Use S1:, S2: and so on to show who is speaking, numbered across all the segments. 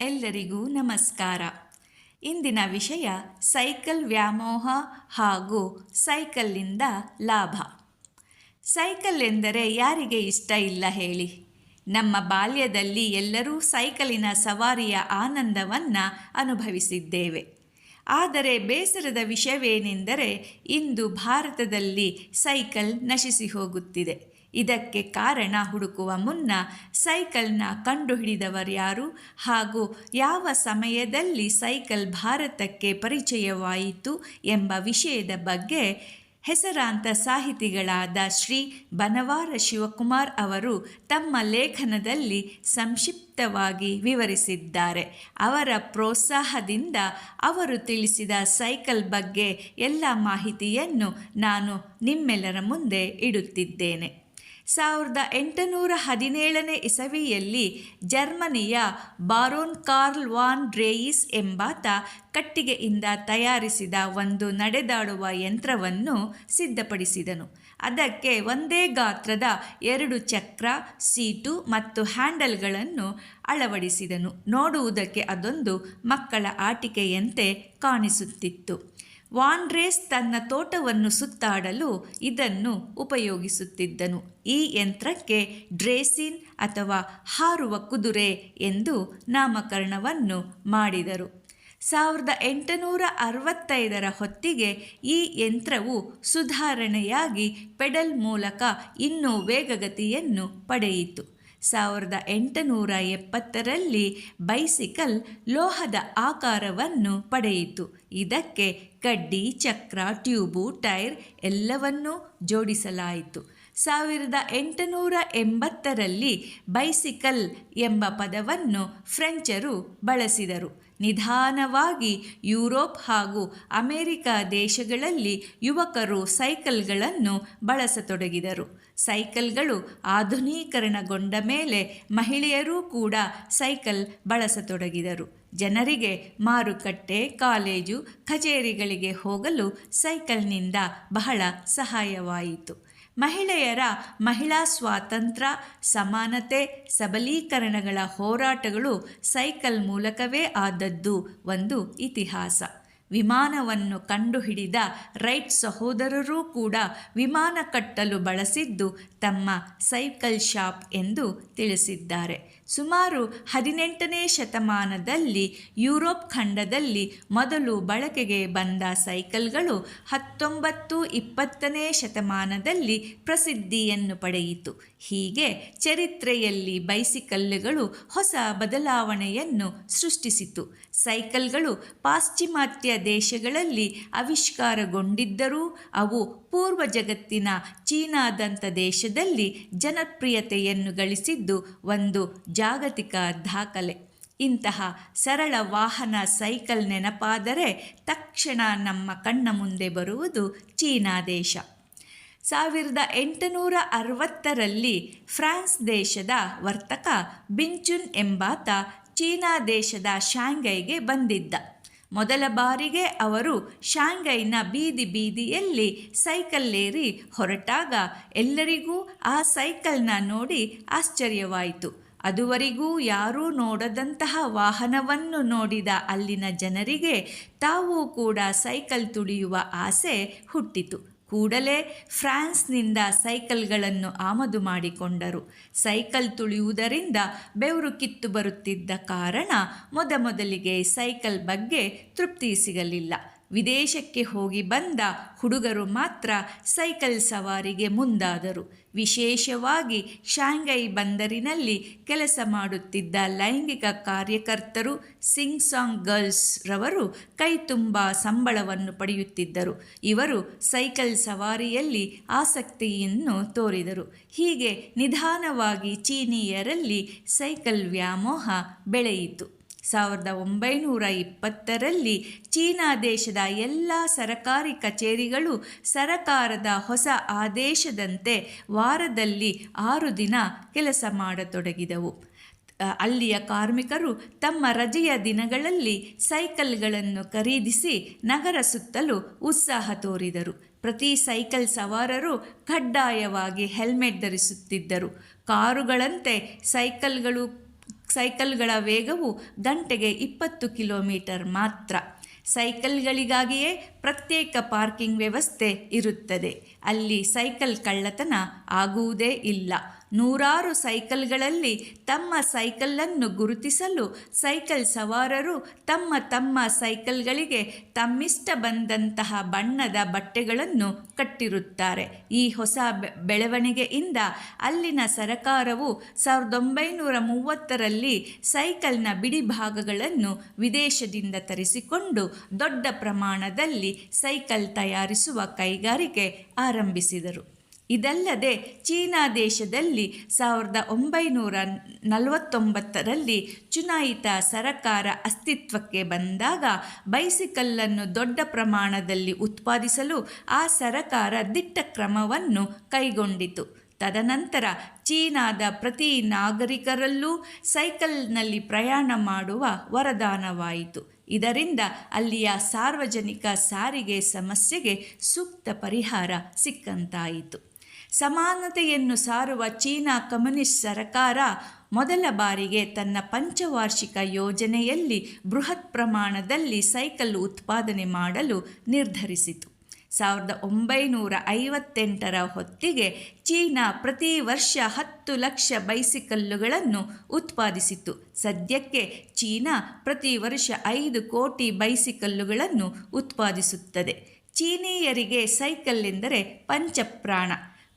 S1: ಎಲ್ಲರಿಗೂ ನಮಸ್ಕಾರ. ಇಂದಿನ ವಿಷಯ ಸೈಕಲ್ ವ್ಯಾಮೋಹ ಹಾಗೂ ಸೈಕಲ್ನಿಂದ ಲಾಭ. ಸೈಕಲ್ ಎಂದರೆ ಯಾರಿಗೆ ಇಷ್ಟ ಇಲ್ಲ ಹೇಳಿ? ನಮ್ಮ ಬಾಲ್ಯದಲ್ಲಿ ಎಲ್ಲರೂ ಸೈಕಲಿನ ಸವಾರಿಯ ಆನಂದವನ್ನು ಅನುಭವಿಸಿದ್ದೇವೆ. ಆದರೆ ಬೇಸರದ ವಿಷಯವೇನೆಂದರೆ ಇಂದು ಭಾರತದಲ್ಲಿ ಸೈಕಲ್ ನಶಿಸಿ ಹೋಗುತ್ತಿದೆ. ಇದಕ್ಕೆ ಕಾರಣ ಹುಡುಕುವ ಮುನ್ನ ಸೈಕಲ್ನ ಕಂಡುಹಿಡಿದವರ್ಯಾರು ಹಾಗೂ ಯಾವ ಸಮಯದಲ್ಲಿ ಸೈಕಲ್ ಭಾರತಕ್ಕೆ ಪರಿಚಯವಾಯಿತು ಎಂಬ ವಿಷಯದ ಬಗ್ಗೆ ಹೆಸರಾಂತ ಸಾಹಿತಿಗಳಾದ ಶ್ರೀ ಬನವಾರ ಶಿವಕುಮಾರ್ ಅವರು ತಮ್ಮ ಲೇಖನದಲ್ಲಿ ಸಂಕ್ಷಿಪ್ತವಾಗಿ ವಿವರಿಸಿದ್ದಾರೆ. ಅವರ ಪ್ರೋತ್ಸಾಹದಿಂದ ಅವರು ತಿಳಿಸಿದ ಸೈಕಲ್ ಬಗ್ಗೆ ಎಲ್ಲ ಮಾಹಿತಿಯನ್ನು ನಾನು ನಿಮ್ಮೆಲ್ಲರ ಮುಂದೆ ಇಡುತ್ತಿದ್ದೇನೆ. 1817 ಇಸವಿಯಲ್ಲಿ ಜರ್ಮನಿಯ ಬಾರೋನ್ ಕಾರ್ಲ್ ವಾನ್ ಡ್ರೇಯಿಸ್ ಎಂಬಾತ ಕಟ್ಟಿಗೆಯಿಂದ ತಯಾರಿಸಿದ ಒಂದು ನಡೆದಾಡುವ ಯಂತ್ರವನ್ನು ಸಿದ್ಧಪಡಿಸಿದನು. ಅದಕ್ಕೆ ಒಂದೇ ಗಾತ್ರದ 2 ಚಕ್ರ, ಸೀಟು ಮತ್ತು ಹ್ಯಾಂಡಲ್ಗಳನ್ನು ಅಳವಡಿಸಿದನು. ನೋಡುವುದಕ್ಕೆ ಅದೊಂದು ಮಕ್ಕಳ ಆಟಿಕೆಯಂತೆ ಕಾಣಿಸುತ್ತಿತ್ತು. ವಾನ್ ಡ್ರೇಸ್ ತನ್ನ ತೋಟವನ್ನು ಸುತ್ತಾಡಲು ಇದನ್ನು ಉಪಯೋಗಿಸುತ್ತಿದ್ದನು. ಈ ಯಂತ್ರಕ್ಕೆ ಡ್ರೇಸಿನ್ ಅಥವಾ ಹಾರುವ ಕುದುರೆ ಎಂದು ನಾಮಕರಣವನ್ನು ಮಾಡಿದರು. 1865 ಹೊತ್ತಿಗೆ ಈ ಯಂತ್ರವು ಸುಧಾರಣೆಯಾಗಿ ಪೆಡಲ್ ಮೂಲಕ ಇನ್ನೂ ವೇಗಗತಿಯನ್ನು ಪಡೆಯಿತು. 1870ರಲ್ಲಿ ಬೈಸಿಕಲ್ ಲೋಹದ ಆಕಾರವನ್ನು ಪಡೆಯಿತು. ಇದಕ್ಕೆ ಕಡ್ಡಿ, ಚಕ್ರ, ಟ್ಯೂಬು, ಟೈರ್ ಎಲ್ಲವನ್ನೂ ಜೋಡಿಸಲಾಯಿತು. 1880ರಲ್ಲಿ ಬೈಸಿಕಲ್ ಎಂಬ ಪದವನ್ನು ಫ್ರೆಂಚರು ಬಳಸಿದರು. ನಿಧಾನವಾಗಿ ಯುರೋಪ್ ಹಾಗೂ ಅಮೆರಿಕ ದೇಶಗಳಲ್ಲಿ ಯುವಕರು ಸೈಕಲ್ಗಳನ್ನು ಬಳಸತೊಡಗಿದರು. ಸೈಕಲ್ಗಳು ಆಧುನೀಕರಣಗೊಂಡ ಮೇಲೆ ಮಹಿಳೆಯರೂ ಕೂಡ ಸೈಕಲ್ ಬಳಸತೊಡಗಿದರು. ಜನರಿಗೆ ಮಾರುಕಟ್ಟೆ, ಕಾಲೇಜು, ಕಚೇರಿಗಳಿಗೆ ಹೋಗಲು ಸೈಕಲ್ನಿಂದ ಬಹಳ ಸಹಾಯವಾಯಿತು. ಮಹಿಳೆಯರ ಮಹಿಳಾ ಸ್ವಾತಂತ್ರ್ಯ, ಸಮಾನತೆ, ಸಬಲೀಕರಣಗಳ ಹೋರಾಟಗಳು ಸೈಕಲ್ ಮೂಲಕವೇ ಆದದ್ದು ಒಂದು ಇತಿಹಾಸ. ವಿಮಾನವನ್ನು ಕಂಡುಹಿಡಿದ ರೈಟ್ ಸಹೋದರರೂ ಕೂಡ ವಿಮಾನ ಕಟ್ಟಲು ಬಳಸಿದ್ದು ತಮ್ಮ ಸೈಕಲ್ ಶಾಪ್ ಎಂದು ತಿಳಿಸಿದ್ದಾರೆ. ಸುಮಾರು 18ನೇ ಶತಮಾನದಲ್ಲಿ ಯುರೋಪ್ ಖಂಡದಲ್ಲಿ ಮೊದಲು ಬಳಕೆಗೆ ಬಂದ ಸೈಕಲ್ಗಳು 19-20ನೇ ಶತಮಾನದಲ್ಲಿ ಪ್ರಸಿದ್ಧಿಯನ್ನು ಪಡೆಯಿತು. ಹೀಗೆ ಚರಿತ್ರೆಯಲ್ಲಿ ಬೈಸಿಕಲ್ಗಳು ಹೊಸ ಬದಲಾವಣೆಯನ್ನು ಸೃಷ್ಟಿಸಿತು. ಸೈಕಲ್ಗಳು ಪಾಶ್ಚಿಮಾತ್ಯ ದೇಶಗಳಲ್ಲಿ ಆವಿಷ್ಕಾರಗೊಂಡಿದ್ದರೂ ಅವು ಪೂರ್ವ ಜಗತ್ತಿನ ಚೀನಾದಂಥ ದೇಶದಲ್ಲಿ ಜನಪ್ರಿಯತೆಯನ್ನು ಗಳಿಸಿದ್ದು ಒಂದು ಜಾಗತಿಕ ದಾಖಲೆ. ಇಂತಹ ಸರಳ ವಾಹನ ಸೈಕಲ್ ನೆನಪಾದರೆ ತಕ್ಷಣ ನಮ್ಮ ಕಣ್ಣ ಮುಂದೆ ಬರುವುದು ಚೀನಾ ದೇಶ. 1860ರಲ್ಲಿ ಫ್ರಾನ್ಸ್ ದೇಶದ ವರ್ತಕ ಬಿಂಚುನ್ ಎಂಬಾತ ಚೀನಾ ದೇಶದ ಶಾಂಘೈಗೆ ಬಂದಿದ್ದ. ಮೊದಲ ಬಾರಿಗೆ ಅವರು ಶಾಂಘೈನ ಬೀದಿಯಲ್ಲಿ ಸೈಕಲ್ಲೇರಿ ಹೊರಟಾಗ ಎಲ್ಲರಿಗೂ ಆ ಸೈಕಲ್ನ ನೋಡಿ ಆಶ್ಚರ್ಯವಾಯಿತು. ಅದುವರೆಗೂ ಯಾರೂ ನೋಡದಂತಹ ವಾಹನವನ್ನು ನೋಡಿದ ಅಲ್ಲಿನ ಜನರಿಗೆ ತಾವೂ ಕೂಡ ಸೈಕಲ್ ತುಳಿಯುವ ಆಸೆ ಹುಟ್ಟಿತು. ಕೂಡಲೇ ಫ್ರಾನ್ಸ್ನಿಂದ ಸೈಕಲ್ಗಳನ್ನು ಆಮದು ಮಾಡಿಕೊಂಡರು. ಸೈಕಲ್ ತುಳಿಯುವುದರಿಂದ ಬೆವರು ಕಿತ್ತು ಬರುತ್ತಿದ್ದ ಕಾರಣ ಮೊದಲಿಗೆ ಸೈಕಲ್ ಬಗ್ಗೆ ತೃಪ್ತಿ ಸಿಗಲಿಲ್ಲ. ವಿದೇಶಕ್ಕೆ ಹೋಗಿ ಬಂದ ಹುಡುಗರು ಮಾತ್ರ ಸೈಕಲ್ ಸವಾರಿಗೆ ಮುಂದಾದರು. ವಿಶೇಷವಾಗಿ ಶಾಂಘೈ ಬಂದರಿನಲ್ಲಿ ಕೆಲಸ ಮಾಡುತ್ತಿದ್ದ ಲೈಂಗಿಕ ಕಾರ್ಯಕರ್ತರು, ಸಿಂಗ್ ಸಾಂಗ್ ಗರ್ಲ್ಸ್ ರವರು ಕೈ ತುಂಬ ಸಂಬಳವನ್ನು ಪಡೆಯುತ್ತಿದ್ದರು. ಇವರು ಸೈಕಲ್ ಸವಾರಿಯಲ್ಲಿ ಆಸಕ್ತಿಯನ್ನು ತೋರಿದರು. ಹೀಗೆ ನಿಧಾನವಾಗಿ ಚೀನೀಯರಲ್ಲಿ ಸೈಕಲ್ ವ್ಯಾಮೋಹ ಬೆಳೆಯಿತು. 1920ರಲ್ಲಿ ಚೀನಾ ದೇಶದ ಎಲ್ಲ ಸರಕಾರಿ ಕಚೇರಿಗಳು ಸರಕಾರದ ಹೊಸ ಆದೇಶದಂತೆ ವಾರದಲ್ಲಿ 6 ದಿನ ಕೆಲಸ ಮಾಡತೊಡಗಿದವು. ಅಲ್ಲಿಯ ಕಾರ್ಮಿಕರು ತಮ್ಮ ರಜೆಯ ದಿನಗಳಲ್ಲಿ ಸೈಕಲ್ಗಳನ್ನು ಖರೀದಿಸಿ ನಗರ ಸುತ್ತಲು ಉತ್ಸಾಹ ತೋರಿದರು. ಪ್ರತಿ ಸೈಕಲ್ ಸವಾರರು ಕಡ್ಡಾಯವಾಗಿ ಹೆಲ್ಮೆಟ್ ಧರಿಸುತ್ತಿದ್ದರು. ಕಾರುಗಳಂತೆ ಸೈಕಲ್ಗಳ ವೇಗವು ಗಂಟೆಗೆ 20 ಕಿಲೋಮೀಟರ್ ಮಾತ್ರ. ಸೈಕಲ್ಗಳಿಗಾಗಿಯೇ ಪ್ರತ್ಯೇಕ ಪಾರ್ಕಿಂಗ್ ವ್ಯವಸ್ಥೆ ಇರುತ್ತದೆ. ಅಲ್ಲಿ ಸೈಕಲ್ ಕಳ್ಳತನ ಆಗುವುದೇ ಇಲ್ಲ. ನೂರಾರು ಸೈಕಲ್ಗಳಲ್ಲಿ ತಮ್ಮ ಸೈಕಲ್ಲನ್ನು ಗುರುತಿಸಲು ಸೈಕಲ್ ಸವಾರರು ತಮ್ಮ ತಮ್ಮ ಸೈಕಲ್ಗಳಿಗೆ ತಮ್ಮಿಷ್ಟ ಬಂದಂತಹ ಬಣ್ಣದ ಬಟ್ಟೆಗಳನ್ನು ಕಟ್ಟಿರುತ್ತಾರೆ. ಈ ಹೊಸ ಬೆಳವಣಿಗೆಯಿಂದ ಅಲ್ಲಿನ ಸರಕಾರವು 1930ರಲ್ಲಿ ಸೈಕಲ್ನ ಬಿಡಿ ಭಾಗಗಳನ್ನು ವಿದೇಶದಿಂದ ತರಿಸಿಕೊಂಡು ದೊಡ್ಡ ಪ್ರಮಾಣದಲ್ಲಿ ಸೈಕಲ್ ತಯಾರಿಸುವ ಕೈಗಾರಿಕೆ ಆರಂಭಿಸಿದರು. ಇದಲ್ಲದೆ ಚೀನಾ ದೇಶದಲ್ಲಿ 1949ರಲ್ಲಿ ಚುನಾಯಿತ ಸರಕಾರ ಅಸ್ತಿತ್ವಕ್ಕೆ ಬಂದಾಗ ಬೈಸಿಕಲ್ಲನ್ನು ದೊಡ್ಡ ಪ್ರಮಾಣದಲ್ಲಿ ಉತ್ಪಾದಿಸಲು ಆ ಸರಕಾರ ದಿಟ್ಟ ಕ್ರಮವನ್ನು ಕೈಗೊಂಡಿತು. ತದನಂತರ ಚೀನಾದ ಪ್ರತಿ ನಾಗರಿಕರಲ್ಲೂ ಸೈಕಲ್ನಲ್ಲಿ ಪ್ರಯಾಣ ಮಾಡುವ ವರದಾನವಾಯಿತು. ಇದರಿಂದ ಅಲ್ಲಿಯ ಸಾರ್ವಜನಿಕ ಸಾರಿಗೆ ಸಮಸ್ಯೆಗೆ ಸೂಕ್ತ ಪರಿಹಾರ ಸಿಕ್ಕಂತಾಯಿತು. ಸಮಾನತೆಯನ್ನು ಸಾರುವ ಚೀನಾ ಕಮ್ಯುನಿಸ್ಟ್ ಸರಕಾರ ಮೊದಲ ಬಾರಿಗೆ ತನ್ನ ಪಂಚವಾರ್ಷಿಕ ಯೋಜನೆಯಲ್ಲಿ ಬೃಹತ್ ಪ್ರಮಾಣದಲ್ಲಿ ಸೈಕಲ್ ಉತ್ಪಾದನೆ ಮಾಡಲು ನಿರ್ಧರಿಸಿತು. 1958ರ ಹೊತ್ತಿಗೆ ಚೀನಾ ಪ್ರತಿ ವರ್ಷ 10 ಲಕ್ಷ ಬೈಸಿಕಲ್ಲುಗಳನ್ನು ಉತ್ಪಾದಿಸಿತು. ಸದ್ಯಕ್ಕೆ ಚೀನಾ ಪ್ರತಿ ವರ್ಷ 5 ಕೋಟಿ ಬೈಸಿಕಲ್ಲುಗಳನ್ನು ಉತ್ಪಾದಿಸುತ್ತದೆ. ಚೀನೀಯರಿಗೆ ಸೈಕಲ್ ಎಂದರೆ ಪಂಚಪ್ರಾಣ.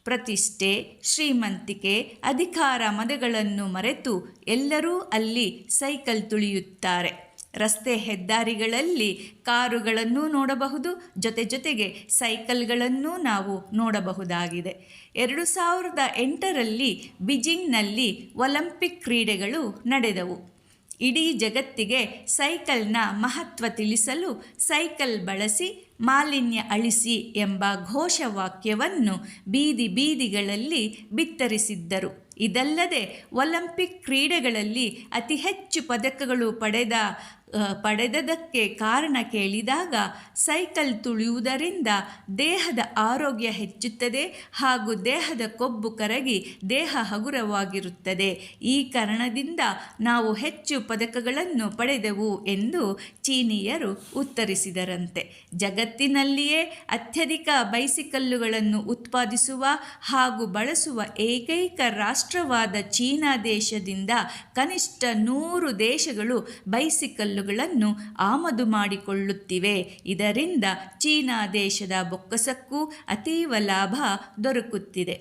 S1: ಪ್ರತಿಷ್ಠೆ, ಶ್ರೀಮಂತಿಕೆ, ಅಧಿಕಾರ ಮದಗಳನ್ನು ಮರೆತು ಎಲ್ಲರೂ ಅಲ್ಲಿ ಸೈಕಲ್ ತುಳಿಯುತ್ತಾರೆ. ರಸ್ತೆ ಹೆದ್ದಾರಿಗಳಲ್ಲಿ ಕಾರುಗಳನ್ನು ನೋಡಬಹುದು, ಜೊತೆಗೆ ಸೈಕಲ್ಗಳನ್ನೂ ನಾವು ನೋಡಬಹುದಾಗಿದೆ. 2008ರಲ್ಲಿ ಬೀಜಿಂಗ್ನಲ್ಲಿ ಒಲಿಂಪಿಕ್ ಕ್ರೀಡೆಗಳು ನಡೆದವು. ಇಡೀ ಜಗತ್ತಿಗೆ ಸೈಕಲ್ನ ಮಹತ್ವ ತಿಳಿಸಲು ಸೈಕಲ್ ಬಳಸಿ ಮಾಲಿನ್ಯ ಅಳಿಸಿ ಎಂಬ ಘೋಷವಾಕ್ಯವನ್ನು ಬೀದಿ ಬೀದಿಗಳಲ್ಲಿ ಬಿತ್ತರಿಸಿದ್ದರು. ಇದಲ್ಲದೆ ಒಲಿಂಪಿಕ್ ಕ್ರೀಡೆಗಳಲ್ಲಿ ಅತಿ ಹೆಚ್ಚು ಪದಕಗಳು ಪಡೆದದಕ್ಕೆ ಕಾರಣ ಕೇಳಿದಾಗ ಸೈಕಲ್ ತುಳಿಯುವುದರಿಂದ ದೇಹದ ಆರೋಗ್ಯ ಹೆಚ್ಚುತ್ತದೆ ಹಾಗೂ ದೇಹದ ಕೊಬ್ಬು ಕರಗಿ ದೇಹ ಹಗುರವಾಗಿರುತ್ತದೆ. ಈ ಕಾರಣದಿಂದ ನಾವು ಹೆಚ್ಚು ಪದಕಗಳನ್ನು ಪಡೆದೆವು ಎಂದು ಚೀನೀಯರು ಉತ್ತರಿಸಿದರಂತೆ. ಜಗತ್ತಿನಲ್ಲಿಯೇ ಅತ್ಯಧಿಕ ಬೈಸಿಕಲ್ಲುಗಳನ್ನು ಉತ್ಪಾದಿಸುವ ಹಾಗೂ ಬಳಸುವ ಏಕೈಕ ರಾಷ್ಟ್ರವಾದ ಚೀನಾ ದೇಶದಿಂದ ಕನಿಷ್ಠ 100 ದೇಶಗಳು ಬೈಸಿಕಲ್ಲುಗಳನ್ನು ಆಮದು ಮಾಡಿಕೊಳ್ಳುತ್ತಿವೆ. ಇದರಿಂದ ಚೀನಾ ದೇಶದ ಬೊಕ್ಕಸಕ್ಕೂ ಅತೀವ ಲಾಭ ದೊರಕುತ್ತಿದೆ.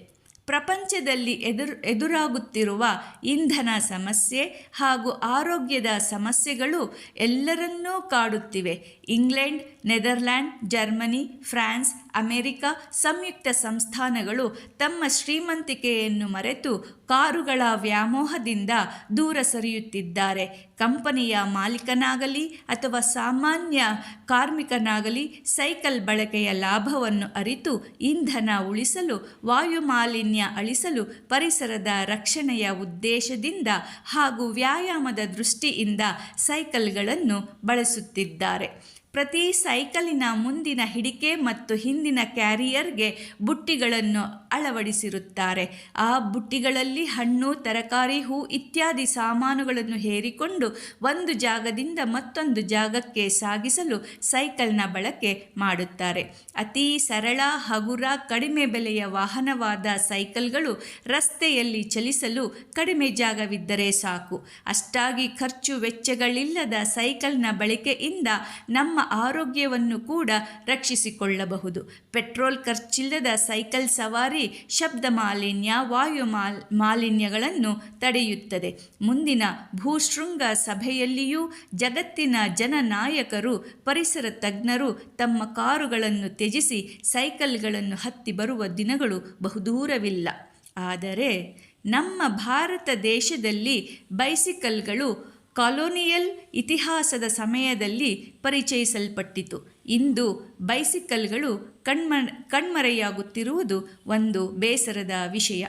S1: ಪ್ರಪಂಚದಲ್ಲಿ ಎದುರಾಗುತ್ತಿರುವ ಇಂಧನ ಸಮಸ್ಯೆ ಹಾಗೂ ಆರೋಗ್ಯದ ಸಮಸ್ಯೆಗಳು ಎಲ್ಲರನ್ನೂ ಕಾಡುತ್ತಿವೆ. England, Netherland, Germany, France, America, ಸಂಯುಕ್ತ ಸಂಸ್ಥಾನಗಳು ತಮ್ಮ ಶ್ರೀಮಂತಿಕೆಯನ್ನು ಮರೆತು ಕಾರುಗಳ ವ್ಯಾಮೋಹದಿಂದ ದೂರ ಸರಿಯುತ್ತಿದ್ದಾರೆ. ಕಂಪನಿಯ ಮಾಲೀಕನಾಗಲಿ ಅಥವಾ ಸಾಮಾನ್ಯ ಕಾರ್ಮಿಕನಾಗಲಿ ಸೈಕಲ್ ಬಳಕೆಯ ಲಾಭವನ್ನು ಅರಿತು ಇಂಧನ ಉಳಿಸಲು, ವಾಯು ಮಾಲಿನ್ಯ ಅಳಿಸಲು, ಪರಿಸರದ ರಕ್ಷಣೆಯ ಉದ್ದೇಶದಿಂದ ಹಾಗೂ ವ್ಯಾಯಾಮದ ದೃಷ್ಟಿಯಿಂದ ಸೈಕಲ್ಗಳನ್ನು ಬಳಸುತ್ತಿದ್ದಾರೆ. ಪ್ರತಿ ಸೈಕಲಿನ ಮುಂದಿನ ಹಿಡಿಕೆ ಮತ್ತು ಹಿಂದಿನ ಕ್ಯಾರಿಯರ್ಗೆ ಬುಟ್ಟಿಗಳನ್ನು ಅಳವಡಿಸಿರುತ್ತಾರೆ. ಆ ಬುಟ್ಟಿಗಳಲ್ಲಿ ಹಣ್ಣು, ತರಕಾರಿ, ಹೂ ಇತ್ಯಾದಿ ಸಾಮಾನುಗಳನ್ನು ಹೇರಿಕೊಂಡು ಒಂದು ಜಾಗದಿಂದ ಮತ್ತೊಂದು ಜಾಗಕ್ಕೆ ಸಾಗಿಸಲು ಸೈಕಲ್ನ ಬಳಕೆ ಮಾಡುತ್ತಾರೆ. ಅತಿ ಸರಳ, ಹಗುರ, ಕಡಿಮೆ ಬೆಲೆಯ ವಾಹನವಾದ ಸೈಕಲ್ಗಳು ರಸ್ತೆಯಲ್ಲಿ ಚಲಿಸಲು ಕಡಿಮೆ ಜಾಗವಿದ್ದರೆ ಸಾಕು. ಅಷ್ಟಾಗಿ ಖರ್ಚು ವೆಚ್ಚಗಳಿಲ್ಲದ ಸೈಕಲ್ನ ಬಳಕೆಯಿಂದ ನಮ್ಮ ಆರೋಗ್ಯವನ್ನು ಕೂಡ ರಕ್ಷಿಸಿಕೊಳ್ಳಬಹುದು. ಪೆಟ್ರೋಲ್ ಖರ್ಚಿಲ್ಲದ ಸೈಕಲ್ ಸವಾರಿ ಶಬ್ದ ಮಾಲಿನ್ಯ, ವಾಯು ಮಾಲಿನ್ಯಗಳನ್ನು ತಡೆಯುತ್ತದೆ. ಮುಂದಿನ ಭೂಶೃಂಗ ಸಭೆಯಲ್ಲಿಯೂ ಜಗತ್ತಿನ ಜನನಾಯಕರು, ಪರಿಸರ ತಜ್ಞರು ತಮ್ಮ ಕಾರುಗಳನ್ನು ತ್ಯಜಿಸಿ ಸೈಕಲ್ಗಳನ್ನು ಹತ್ತಿ ಬರುವ ದಿನಗಳು ಬಹುದೂರವಿಲ್ಲ. ಆದರೆ ನಮ್ಮ ಭಾರತ ದೇಶದಲ್ಲಿ ಬೈಸಿಕಲ್ಗಳು ಕಾಲೋನಿಯಲ್ ಇತಿಹಾಸದ ಸಮಯದಲ್ಲಿ ಪರಿಚಯಿಸಲ್ಪಟ್ಟಿತು. ಇಂದು ಬೈಸಿಕಲ್ಗಳು ಕಣ್ಮರೆಯಾಗುತ್ತಿರುವುದು ಒಂದು ಬೇಸರದ ವಿಷಯ.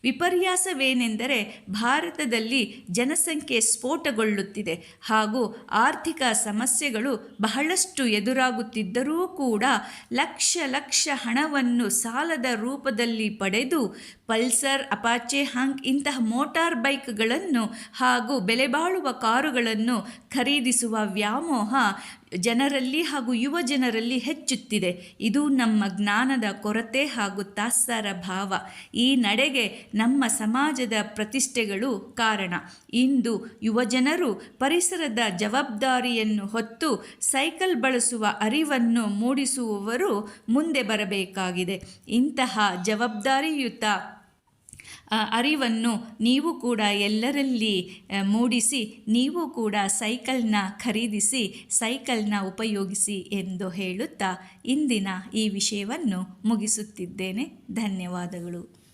S1: ವಿಪರ್ಯಾಸವೇನೆಂದರೆ ಭಾರತದಲ್ಲಿ ಜನಸಂಖ್ಯೆ ಸ್ಫೋಟಗೊಳ್ಳುತ್ತಿದೆ ಹಾಗೂ ಆರ್ಥಿಕ ಸಮಸ್ಯೆಗಳು ಬಹಳಷ್ಟು ಎದುರಾಗುತ್ತಿದ್ದರೂ ಕೂಡ ಲಕ್ಷ ಹಣವನ್ನು ಸಾಲದ ರೂಪದಲ್ಲಿ ಪಡೆದು ಪಲ್ಸರ್, ಅಪಾಚೆ ಹಂಕ್ ಇಂತಹ ಮೋಟಾರ್ ಬೈಕ್ಗಳನ್ನು ಹಾಗೂ ಬೆಲೆಬಾಳುವ ಕಾರುಗಳನ್ನು ಖರೀದಿಸುವ ವ್ಯಾಮೋಹ ಜನರಲ್ಲಿ ಹಾಗೂ ಯುವ ಜನರಲ್ಲಿ ಹೆಚ್ಚುತ್ತಿದೆ. ಇದು ನಮ್ಮ ಜ್ಞಾನದ ಕೊರತೆ ಹಾಗೂ ತಾತ್ಸಾರ ಭಾವ. ಈ ನಡೆಗೆ ನಮ್ಮ ಸಮಾಜದ ಪ್ರತಿಷ್ಠೆಗಳು ಕಾರಣ. ಇಂದು ಯುವಜನರು ಪರಿಸರದ ಜವಾಬ್ದಾರಿಯನ್ನು ಹೊತ್ತು ಸೈಕಲ್ ಬಳಸುವ ಅರಿವನ್ನು ಮೂಡಿಸುವವರು ಮುಂದೆ ಬರಬೇಕಾಗಿದೆ. ಇಂತಹ ಜವಾಬ್ದಾರಿಯುತ ಅರಿವನ್ನು ನೀವು ಕೂಡ ಎಲ್ಲರಲ್ಲಿ ಮೂಡಿಸಿ ನೀವು ಕೂಡ ಸೈಕಲ್ನ ಖರೀದಿಸಿ ಸೈಕಲ್ನ ಉಪಯೋಗಿಸಿ ಎಂದು ಹೇಳುತ್ತಾ ಇಂದಿನ ಈ ವಿಷಯವನ್ನು ಮುಗಿಸುತ್ತಿದ್ದೇನೆ. ಧನ್ಯವಾದಗಳು.